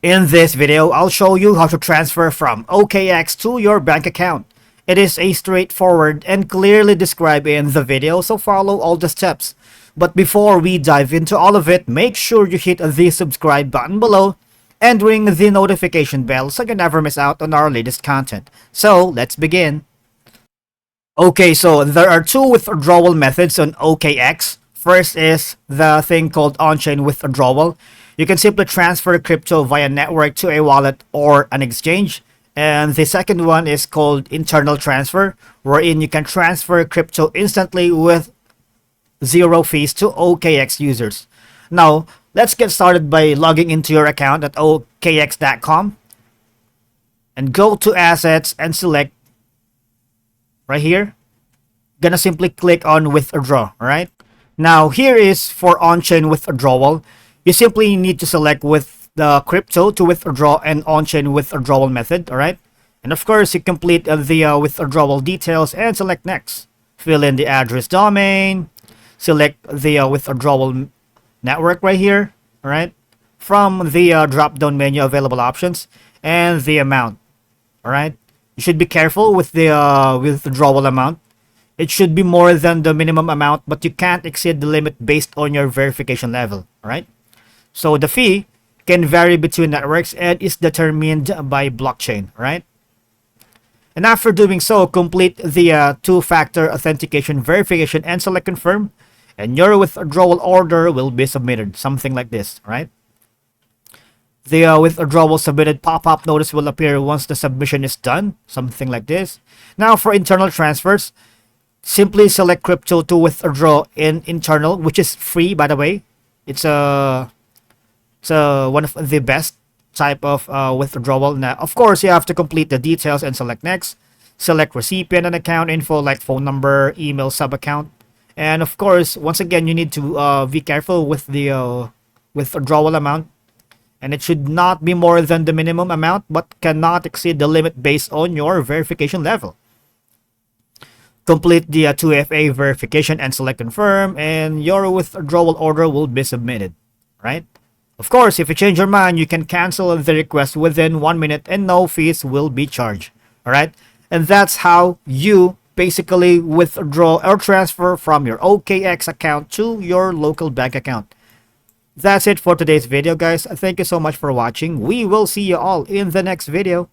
In this video, I'll show you how to transfer from OKX to your bank account. It is a straightforward and clearly described in the video, so follow all the steps. But before we dive into all of it, make sure you hit the subscribe button below and ring the notification bell so you never miss out on our latest content. So, let's begin. Okay, so there are two withdrawal methods on OKX. First is the thing called on-chain withdrawal. You can simply transfer crypto via network to a wallet or an exchange. And the second one is called internal transfer, wherein you can transfer crypto instantly with zero fees to OKX users. Now, let's get started by logging into your account at okx.com and go to assets and select right here. Gonna simply click on withdraw, alright? Now, here is for on-chain withdrawal. You simply need to select with the crypto to withdraw an on-chain withdrawal method, alright? And of course, you complete the withdrawal details and select next. Fill in the address domain, select the withdrawal network right here, alright? From the drop-down menu available options and the amount, alright? You should be careful with the withdrawal amount. It should be more than the minimum amount, but you can't exceed the limit based on your verification level, alright? So the fee can vary between networks and is determined by blockchain, right? And after doing so, complete the two-factor authentication verification and select confirm, and your withdrawal order will be submitted, something like this, right? The withdrawal submitted pop-up notice will appear once the submission is done, something like this. Now for internal transfers, simply select crypto to withdraw in internal, which is free, by the way. It's one of the best type of withdrawal. Now, of course, you have to complete the details and select next. Select recipient and account info like phone number, email, sub-account. And of course, once again, you need to be careful with the withdrawal amount. And it should not be more than the minimum amount, but cannot exceed the limit based on your verification level. Complete the 2FA verification and select confirm, and your withdrawal order will be submitted, right? Of course, if you change your mind, you can cancel the request within 1 minute and no fees will be charged, alright? And that's how you basically withdraw or transfer from your OKX account to your local bank account. That's it for today's video, guys. Thank you so much for watching. We will see you all in the next video.